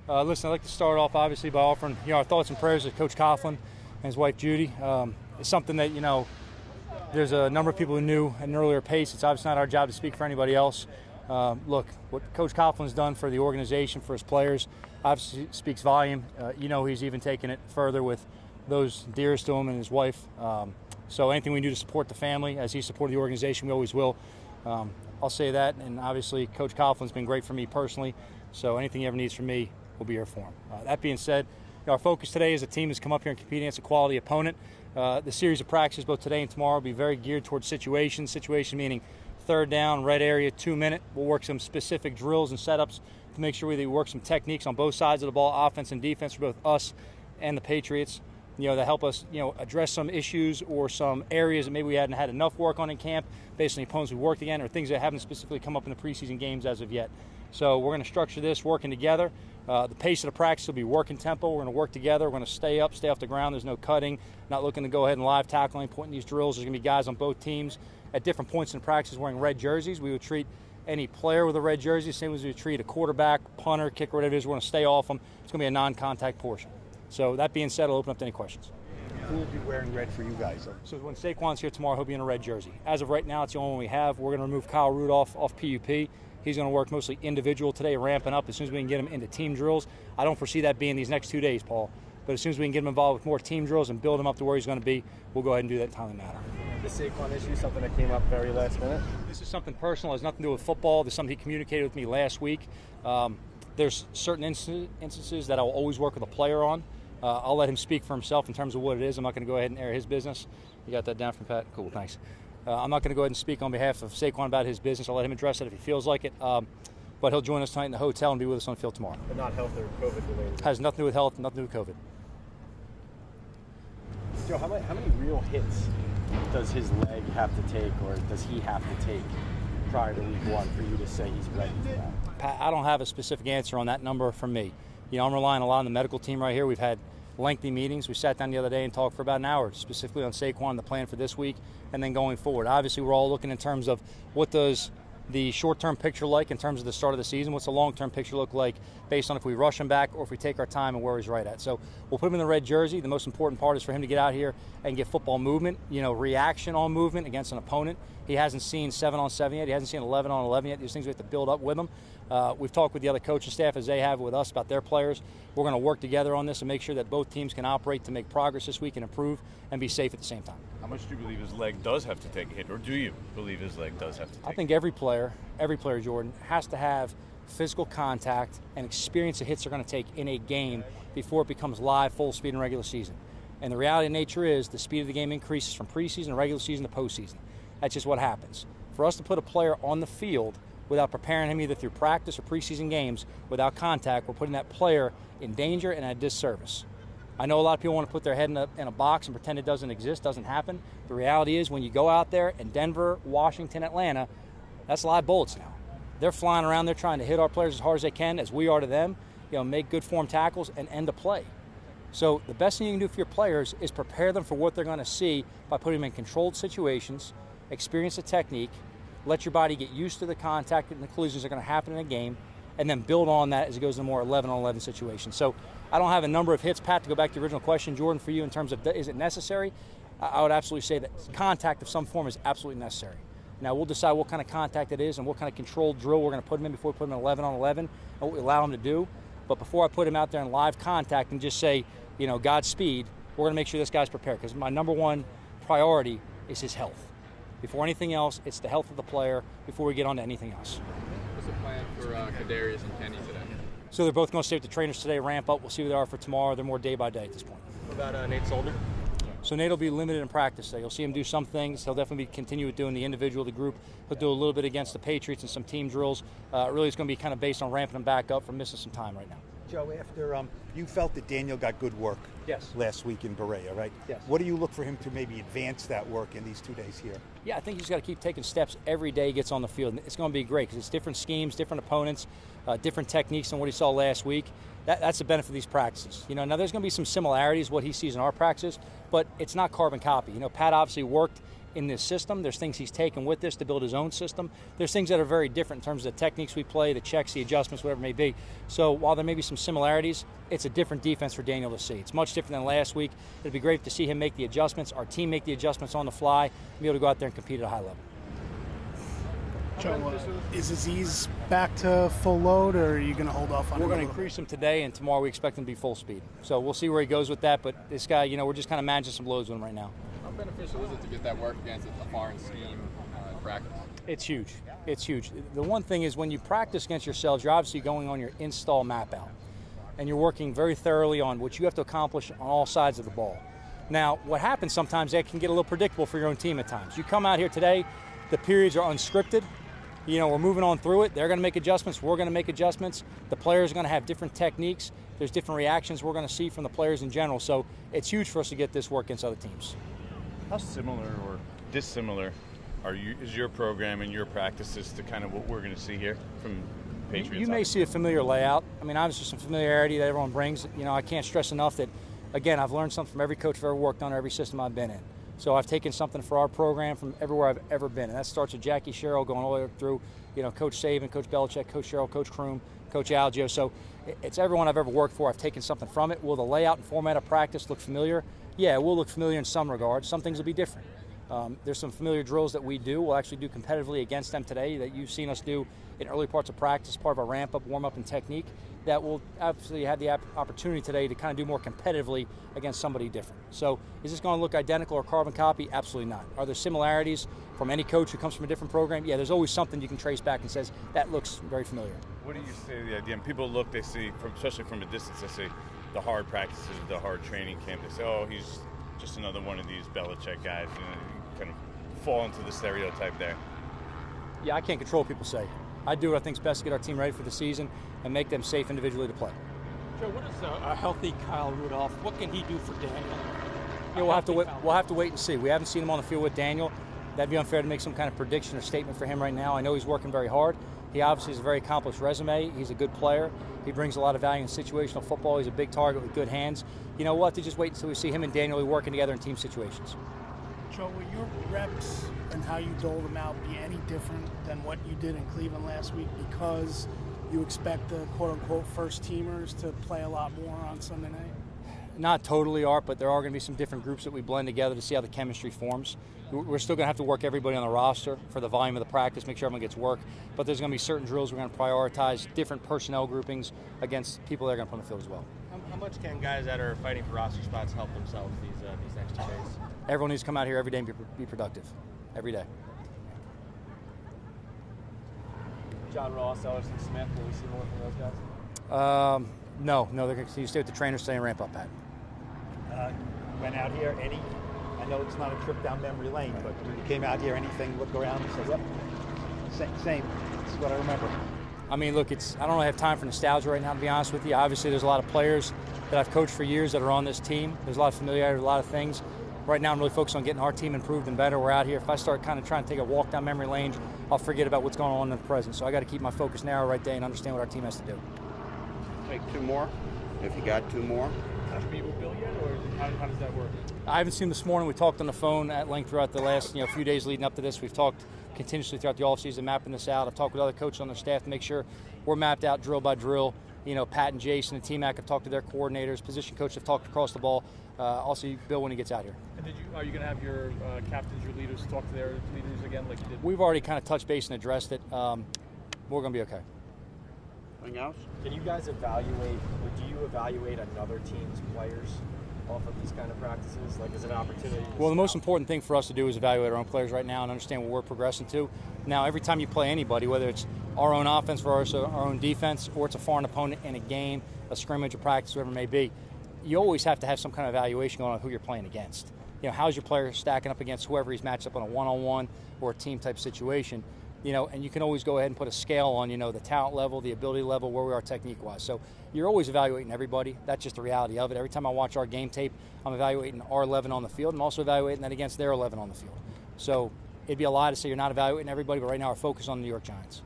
Listen, I'd like to start off, obviously, by offering our thoughts and prayers to Coach Coughlin and his wife, Judy. It's something that, there's a number of people who knew at an earlier pace. It's obviously not our job to speak for anybody else. Look, what Coach Coughlin's done for the organization, for his players, obviously speaks volume. He's even taken it further with those dearest to him and his wife. So anything we do to support the family, as he supported the organization, we always will. I'll say that, and obviously Coach Coughlin's been great for me personally, so anything he ever needs from me, we'll be here for him. That being said, our focus today as a team is come up here and compete against a quality opponent. The series of practices, both today and tomorrow, will be very geared towards situations. Situation meaning third down, red area, 2 minute. We'll work some specific drills and setups to make sure we work some techniques on both sides of the ball, offense and defense, for both us and the Patriots. That help us, address some issues or some areas that maybe we hadn't had enough work on in camp based on the opponents we worked against, or things that haven't specifically come up in the preseason games as of yet. So we're going to structure this working together. The pace of the practice will be working tempo. We're going to work together. We're going to stay up, stay off the ground. There's no cutting, not looking to go ahead and live tackling, pointing these drills. There's going to be guys on both teams at different points in practice wearing red jerseys. We would treat any player with a red jersey the same as we would treat a quarterback, punter, kicker, whatever it is. We're going to stay off them. It's going to be a non-contact portion. So that being said, I'll open up to any questions. Who will be wearing red for you guys? So when Saquon's here tomorrow, he'll be in a red jersey. As of right now, it's the only one we have. We're going to remove Kyle Rudolph off PUP. He's going to work mostly individual today, ramping up as soon as we can get him into team drills. I don't foresee that being these next 2 days, Paul. But as soon as we can get him involved with more team drills and build him up to where he's going to be, we'll go ahead and do that in timely manner. The Saquon issue, something that came up very last minute? This is something personal. It has nothing to do with football. This is something he communicated with me last week. There's certain instances that I'll always work with a player on. I'll let him speak for himself in terms of what it is. I'm not going to go ahead and air his business. You got that down from Pat? Cool, thanks. I'm not going to go ahead and speak on behalf of Saquon about his business. I'll let him address it if he feels like it. But he'll join us tonight in the hotel and be with us on the field tomorrow. But not health or COVID related? Has nothing to do with health, nothing to do with COVID. Joe, how many real hits does his leg have to take, or does he have to take prior to week one for you to say he's ready for that? Pat, I don't have a specific answer on that number from me. I'm relying a lot on the medical team right here. We've had lengthy meetings. We sat down the other day and talked for about an hour, specifically on Saquon, the plan for this week, and then going forward. Obviously, we're all looking in terms of what does the short-term picture like in terms of the start of the season, what's the long-term picture look like based on if we rush him back or if we take our time and where he's right at. So we'll put him in the red jersey. The most important part is for him to get out here and get football movement, reaction on movement against an opponent. He hasn't seen 7-on-7 yet. He hasn't seen 11-on-11 yet. These things we have to build up with him. We've talked with the other coaching staff as they have with us about their players. We're going to work together on this and make sure that both teams can operate to make progress this week and improve and be safe at the same time. How much do you believe his leg does have to take a hit, or do you believe his leg does have to take a hit? I think every player, Jordan, has to have physical contact and experience the hits they're going to take in a game before it becomes live, full speed in regular season. And the reality of nature is the speed of the game increases from preseason, regular season to postseason. That's just what happens. For us to put a player on the field without preparing him either through practice or preseason games without contact, we're putting that player in danger and at a disservice. I know a lot of people want to put their head in a box and pretend it doesn't exist, doesn't happen. The reality is when you go out there in Denver, Washington, Atlanta, that's live bullets now. They're flying around there trying to hit our players as hard as they can, as we are to them, make good form tackles and end the play. So the best thing you can do for your players is prepare them for what they're going to see by putting them in controlled situations, experience the technique, let your body get used to the contact and the collisions that are going to happen in a game, and then build on that as it goes into more 11-on-11 situations. So I don't have a number of hits, Pat, to go back to the original question, Jordan, for you in terms of is it necessary? I would absolutely say that contact of some form is absolutely necessary. Now we'll decide what kind of contact it is and what kind of controlled drill we're going to put him in before we put him in 11-on-11 and what we allow him to do. But before I put him out there in live contact and just say, Godspeed, we're going to make sure this guy's prepared, because my number one priority is his health. Before anything else, it's the health of the player before we get on to anything else. What's the plan for Kadarius and Kenny today? So they're both going to stay with the trainers today, ramp up. We'll see where they are for tomorrow. They're more day by day at this point. What about Nate Solder? So Nate will be limited in practice today. You'll see him do some things. He'll definitely continue with doing the individual, the group. He'll do a little bit against the Patriots and some team drills. Really, it's going to be kind of based on ramping him back up from missing some time right now. Joe, after you felt that Daniel got good work last week in Berea, right? Yes. What do you look for him to maybe advance that work in these 2 days here? Yeah, I think he's got to keep taking steps every day he gets on the field. It's going to be great because it's different schemes, different opponents, different techniques than what he saw last week. That's the benefit of these practices. Now there's going to be some similarities what he sees in our practices, but it's not carbon copy. Pat obviously worked in this system. There's things he's taken with this to build his own system. There's things that are very different in terms of the techniques we play, the checks, the adjustments, whatever it may be. So while there may be some similarities, it's a different defense for Daniel to see. It's much different than last week. It'd be great to see him make the adjustments, our team make the adjustments on the fly, and be able to go out there and compete at a high level. Joe, is Aziz back to full load, or are you going to hold off on him? We're going to increase him today, and tomorrow we expect him to be full speed. So we'll see where he goes with that, but this guy, we're just kind of managing some loads with him right now. How beneficial is it to get that work against a foreign scheme in practice? It's huge. It's huge. The one thing is when you practice against yourselves, you're obviously going on your install map out, and you're working very thoroughly on what you have to accomplish on all sides of the ball. Now, what happens sometimes, that can get a little predictable for your own team at times. You come out here today, the periods are unscripted. We're moving on through it. They're going to make adjustments. We're going to make adjustments. The players are going to have different techniques. There's different reactions we're going to see from the players in general. So it's huge for us to get this work against other teams. How similar or dissimilar is your program and your practices to kind of what we're going to see here from Patriots? You may see a familiar layout. I mean, obviously some familiarity that everyone brings. I can't stress enough that, again, I've learned something from every coach I've ever worked on, every system I've been in. So I've taken something for our program from everywhere I've ever been. And that starts with Jackie Sherrill going all the way through, Coach Saban, Coach Belichick, Coach Sherrill, Coach Kroom, Coach Algio. So it's everyone I've ever worked for. I've taken something from it. Will the layout and format of practice look familiar? Yeah, it will look familiar in some regards. Some things will be different. There's some familiar drills that we do. We'll actually do competitively against them today that you've seen us do in early parts of practice, part of our ramp-up, warm-up, and technique. That will absolutely have the opportunity today to kind of do more competitively against somebody different. So is this going to look identical or carbon copy? Absolutely not. Are there similarities from any coach who comes from a different program? Yeah, there's always something you can trace back and says, that looks very familiar. What do you say to the idea? And people look, they see, especially from a distance, they see the hard practices, the hard training camp. They say, oh, he's just another one of these Belichick guys. You kind of fall into the stereotype there. Yeah, I can't control what people say. I do what I think is best to get our team ready for the season and make them safe individually to play. Joe, what is a healthy Kyle Rudolph? What can he do for Daniel? We'll have to wait and see. We haven't seen him on the field with Daniel. That'd be unfair to make some kind of prediction or statement for him right now. I know he's working very hard. He obviously has a very accomplished resume. He's a good player. He brings a lot of value in situational football. He's a big target with good hands. We'll have to just wait until we see him and Daniel working together in team situations. Joe, will your reps and how you dole them out be any different than what you did in Cleveland last week because you expect the quote-unquote first-teamers to play a lot more on Sunday night? Not totally, Art, but there are going to be some different groups that we blend together to see how the chemistry forms. We're still going to have to work everybody on the roster for the volume of the practice, make sure everyone gets work, but there's going to be certain drills we're going to prioritize, different personnel groupings against people that are going to put on the field as well. How much can guys that are fighting for roster spots help themselves these next 2 days? Everyone needs to come out here every day and be productive. Every day. John Ross, Ellerson Smith, will we see more from those guys? No, they're going to continue to stay with the trainers, stay and ramp up, Pat. Went out here, I know it's not a trip down memory lane, but when you came out here, anything, look around and say, yep, same. This is what I remember. I mean, look, I don't really have time for nostalgia right now, to be honest with you. Obviously, there's a lot of players that I've coached for years that are on this team. There's a lot of familiarity, a lot of things. Right now, I'm really focused on getting our team improved and better. We're out here. If I start kind of trying to take a walk down memory lane, I'll forget about what's going on in the present. So I got to keep my focus narrow right there and understand what our team has to do. Take 2 more, if you got 2 more. Have you meet with Bill yet, or how does that work? I haven't seen him this morning. We talked on the phone at length throughout the last few days leading up to this. We've talked continuously throughout the offseason, mapping this out. I've talked with other coaches on their staff to make sure we're mapped out drill by drill. Pat and Jason and T-Mac have talked to their coordinators. Position coaches have talked across the ball. I'll see Bill when he gets out here. And are you going to have your captains, your leaders, talk to their leaders again like you did? We've already kind of touched base and addressed it. We're going to be okay. Anything else? Can you guys evaluate, or do you evaluate another team's players off of these kind of practices? Like, is it an opportunity? Well, the most important thing for us to do is evaluate our own players right now and understand what we're progressing to. Now, every time you play anybody, whether it's our own offense versus our own defense, or it's a foreign opponent in a game, a scrimmage, a practice, whatever it may be, you always have to have some kind of evaluation going on who you're playing against. How's your player stacking up against whoever he's matched up on a one-on-one or a team-type situation? And you can always go ahead and put a scale on, the talent level, the ability level, where we are technique-wise. So you're always evaluating everybody. That's just the reality of it. Every time I watch our game tape, I'm evaluating our 11 on the field. I'm also evaluating that against their 11 on the field. So it'd be a lie to say you're not evaluating everybody, but right now we're focused on the New York Giants.